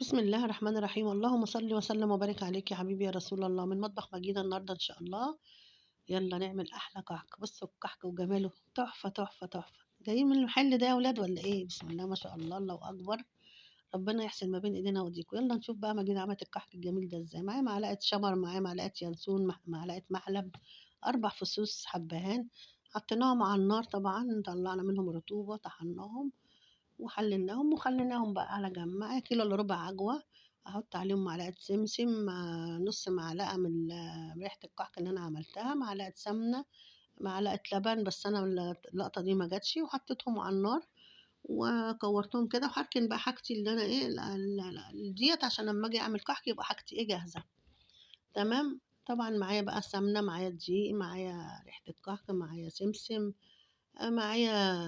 بسم الله الرحمن الرحيم. اللهم صل وسلم وبارك عليك يا حبيبي يا رسول الله. من مطبخ مجيدة النهارده ان شاء الله. يلا نعمل احلى كحك. بصوا الكحك وجماله تحفة تحفة تحفة. جايين من المحل ده يا ولاد ولا ايه؟ بسم الله ما شاء الله، الله اكبر. ربنا يحسن ما بين ايدينا وايديكم. يلا نشوف بقى مجيدة عملت الكحك الجميل ده ازاي. معايا معلقة شمر، معايا معلقة ينسون، معلقة محلب، 4 فصوص حبهان. حطيناهم على النار، طبعا طلعنا منهم رطوبة، طحناهم وحليناهم وخليناهم بقى على جنب. معايا كيلو الا ربع عجوة، احط عليهم معلقة سمسم، مع نص معلقة من ريحة الكحك اللي انا عملتها، معلقة سمنة، معلقة لبن، بس انا اللقطة دي ما جاتش، وحطيتهم على النار وكورتهم كده. وهركن بقى حاجتي اللي انا ايه ديت، عشان لما اجي اعمل كحك يبقى حاجتي ايه جاهزة. تمام. طبعا معايا بقى سمنة، معايا دقيق، معايا ريحة الكحك، معايا سمسم، معايا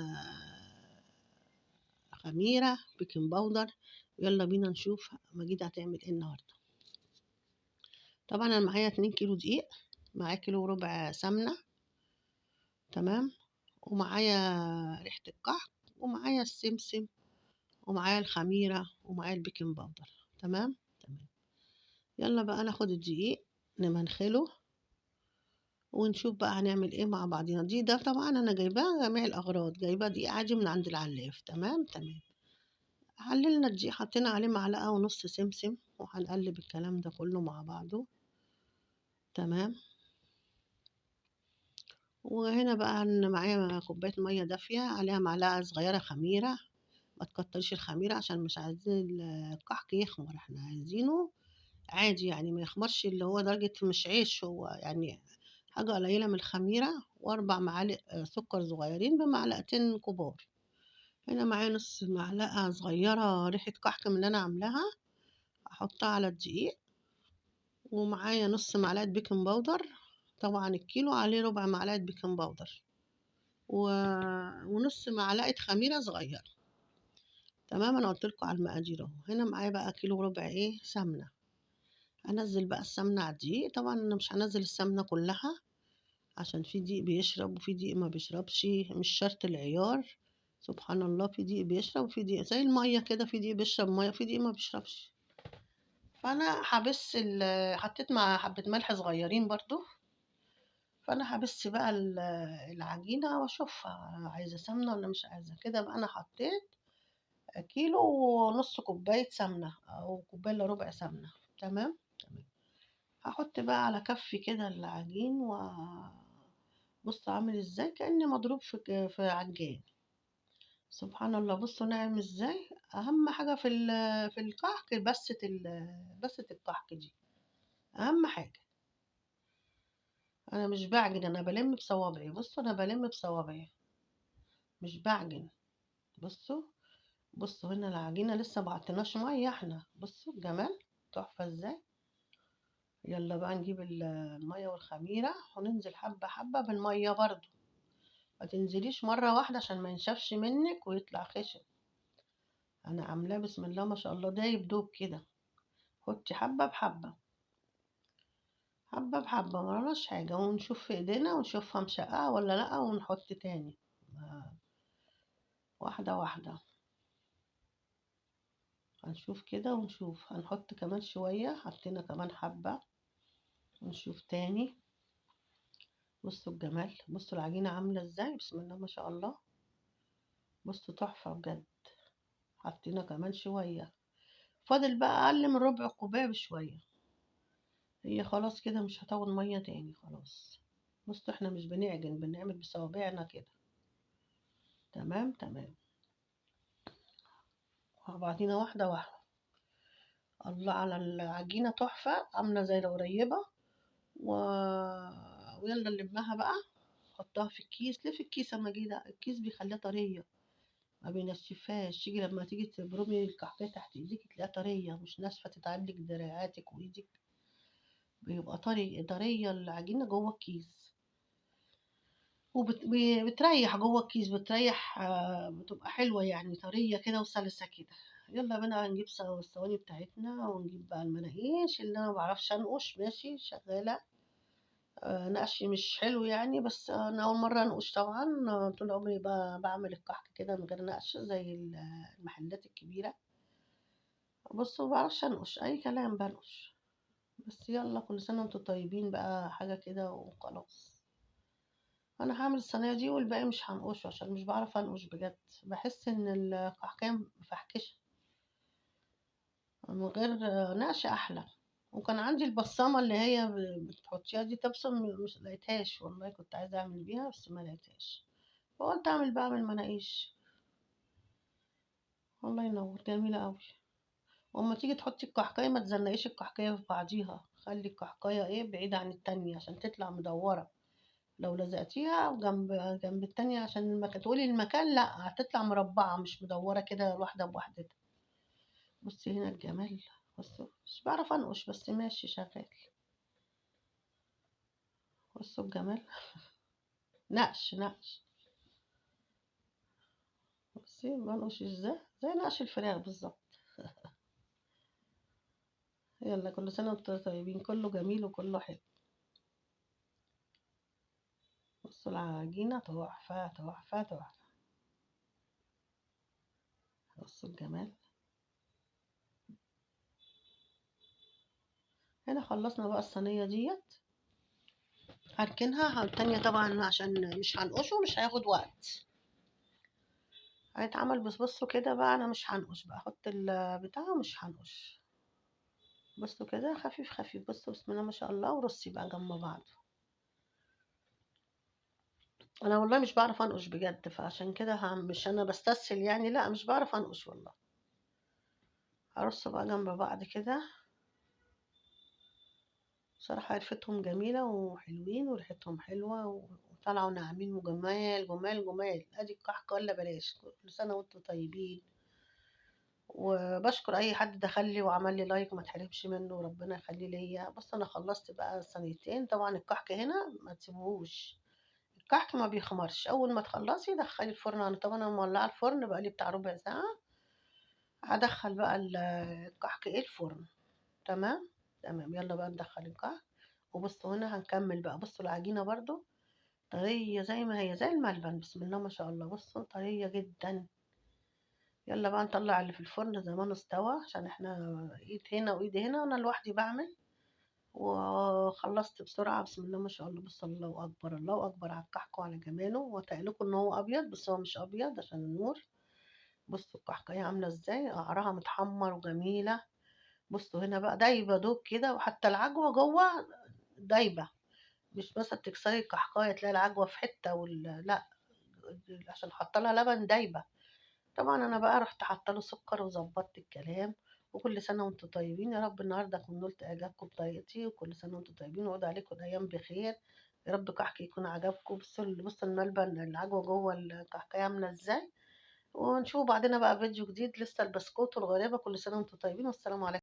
خميرة، بيكنج باودر. يلا بينا نشوف مجيدة هتعمل ايه النهاردة. طبعا انا معايا 2 كيلو دقيق، معايا كيلو وربع سمنة، تمام، ومعايا ريحة الكحك، ومعايا السمسم، ومعايا الخميرة، ومعايا البيكنج باودر. تمام تمام. يلا بقى ناخد الدقيق نمنخله ونشوف بقى هنعمل ايه مع بعضينا. دي ده طبعا انا جايباه جميع الاغراض، جايباه دقيق عادي من عند العلاف. تمام تمام. حللنا الدقيق، حطينا عليه معلقة ونص سمسم، وهنقلب الكلام ده كله مع بعضه. تمام. وهنا بقى أنا معايا كوباية مية دافية، عليها معلقة صغيرة خميرة. ما تكترش الخميرة عشان مش عايزين الكحك يخمر، احنا عايزينه عادي يعني، ما يخمرش اللي هو درجة مش عيش، هو يعني حاجة قليلة من الخميرة. و4 معالق سكر صغيرين بمعلقتين كبار. هنا معايا نص معلقة صغيرة ريحة كحك من اللي أنا عاملاها، أحطها على الدقيق. ومعايا نص معلقة بيكنج باودر، طبعا الكيلو عليه ربع معلقة بيكنج باودر، و... ونص معلقة خميرة صغيرة. تمام. انا قلت لكم على المقادير اهو. هنا معايا بقى كيلو وربع ايه سمنة. هنزل بقى السمنة على الدقيق. طبعا انا مش هنزل السمنة كلها، عشان في دقيق بيشرب وفي دقيق ما بيشربش، مش شرط العيار. سبحان الله، في دقيق بيشرب وفي دقيق زي المية كده، في دقيق بيشرب مية وفي دقيق ما بيشربش. فانا هبس حطيت مع حبة ملح صغيرين برضو. فانا هبس بقى العجينة واشوفها عايزة سمنة ولا مش عايزة. كده بقى انا حطيت كيلو ونص كوباية سمنة او كوباية الا ربع سمنة. تمام تمام. هحط بقى على كفي كده العجين، بص عامل ازاي كأني مضروب في عجان. سبحان الله، بصوا ناعم ازاي. اهم حاجة في الكحك بسة الكحك دي اهم حاجة. انا مش بعجن، انا بلم بصوابعي. بصوا انا بلم بصوابعي مش بعجن. بصوا بصوا هنا العجينة لسه بعتناش مية احنا. بصوا الجمال تحفة ازاي. يلا بقى نجيب المية والخميرة وننزل حبة حبة بالمية برضو. ما تنزليش مرة واحدة عشان ما ينشفش منك ويطلع خشن. انا عاملاه بسم الله ما شاء الله دايب دوب كده. حطي حبة بحبة، حبة بحبة، مرناش حاجة، ونشوف في ايدينا ونشوفها مشققة ولا لأ ونحط تاني. واحدة واحدة هنشوف كده ونشوف. هنحط كمان شوية، حطينا كمان حبة، ونشوف تاني. بصوا الجمال، بصوا العجينة عاملة ازاي بسم الله ما شاء الله. بصوا تحفة بجد. حطينا كمان شوية، فاضل بقى أقل من ربع كوباية بشوية. هي خلاص كده مش هتاخد مية تاني خلاص. بصوا احنا مش بنعجن، بنعمل بصوابعنا كده. تمام تمام. مع بعضينا واحدة واحدة. الله على العجينة تحفة، عاملة زي القريبة. و... ويلا نلمها بقى. حطها في الكيس. ليه في الكيس اما كده؟ الكيس بيخليها طرية، ما بينشفهاش. تيجي لما تيجي تبرمي الكحكاية تحت ايديك تلاقيها طرية مش ناشفة، تتعبلك دراعاتك وايدك. بيبقى طرية العجينة جوه الكيس. وبتريح جوه الكيس، بتريح، بتبقى حلوة يعني، طرية كده وسلسة كده. يلا بينا هنجيب الصواني بتاعتنا، ونجيب بقى المناقيش. اللي انا مبعرفش انقش ماشي شغالة. نقشي مش حلو يعني، بس انا اول مرة انقش طبعا. طول عمري بعمل الكحك كده من غير نقش زي المحلات الكبيرة. بصوا مبعرفش أنقش أي كلام بنقش. بس يلا كل سنة وانتوا طيبين بقى، حاجة كده وخلاص. أنا هعمل الصينية دي والباقي مش هنقشه عشان مش بعرف أنقش بجد. بحس إن القحكية مفحكشة، من غير نقش أحلى. وكان عندي البصامة اللي هي بتحطيها دي تبصم، مش لقيتهاش والله، كنت عايزة أعمل بيها بس ما لقيتهاش، فقلت أعمل بقى من المناقيش. الله ينور، جميلة أوي. وأما تيجي تحطي الكحكاية ما تزنقيش الكحكاية في بعضيها، خلي الكحكاية ايه بعيدة عن التانية عشان تطلع مدورة. لو لزقتيها جنب التانية عشان المكان تقولي المكان، لا هتطلع مربعة مش مدورة كده واحدة بوحدتها. بصي هنا الجمال. بصوا مش بعرف أنقش بس ماشي شغال. بصوا الجمال. نقش نقش. بصي بنقش ازاي، زي نقش الفراخ بالظبط. يلا كل سنة وانتم طيبين، كله جميل وكله حلو. بصوا العجينة تحفة تحفة تحفة. بصوا الجمال. هنا خلصنا بقى الصينية ديت، هركنها التانية طبعا عشان مش هنقشه، مش هياخد وقت، هيتعمل. بس بصوا كده بقى، انا مش هنقش بقى، احط البتاع ومش هنقش. بصوا كده خفيف خفيف، بصوا بسم الله ما شاء الله، ورصي بقى جنب بعض. انا والله مش بعرف انقش بجد، فعشان كده مش انا بستسهل يعني، لا مش بعرف انقش والله. هرص بقى جنب بعض كده. بصراحة عرفتهم جميلة وحلوين وريحتهم حلوة وطلعوا ناعمين وجمال جمال جمال. ادي الكحك ولا بلاش. كل سنة وانتم طيبين. وبشكر اي حد دخل لي وعمل لي لايك، ما تحرمش منه وربنا يخليه ليا. بص انا خلصت بقى الصينيتين. طبعا الكحك هنا ما تسيبوهوش، الكحك ما بيخمرش. اول ما تخلصي دخلي الفرن. انا طبعا انا مولعه الفرن بقى لي بتاع ربع ساعه. هدخل بقى الكحك ايه الفرن. تمام. تمام يلا بقى ندخل الكحك. وبصوا هنا هنكمل بقى. بصوا العجينه برضو طريه زي ما هي، زي الملبن، بسم الله ما شاء الله. بصوا طريه جدا. يلا بقى نطلع اللي في الفرن زمانه استوى، عشان احنا ايد هنا وايد هنا وانا لوحدي بعمل. وخلصت بسرعة بسم الله ما شاء الله. بص الله أكبر الله أكبر على الكحك وعلى جماله. وتقلكوا إن هو أبيض بس هو مش أبيض عشان النور. بصوا الكحكاية عاملة إزاي، قعرها متحمر وجميلة. بصوا هنا بقى دايبة دوب كده، وحتى العجوة جوه دايبة. مش مثلا تكسري الكحكاية تلاقي العجوة في حتة لا، عشان حاطة لها لبن دايبة. طبعا انا بقى رحت حاطه له سكر وظبطت الكلام. وكل سنه وانتم طيبين، يا رب النهارده اكون نلت اعجابكم بطريقتي. وكل سنه وانتم طيبين وعود عليكم الايام بخير. يا رب كحك يكون عجبكم. بصوا الملبن العجوه جوه الكحكايه عامله ازاي. ونشوف بعدين بقى فيديو جديد لسه البسكوت والغرابه. كل سنه وانتم طيبين والسلام عليكم.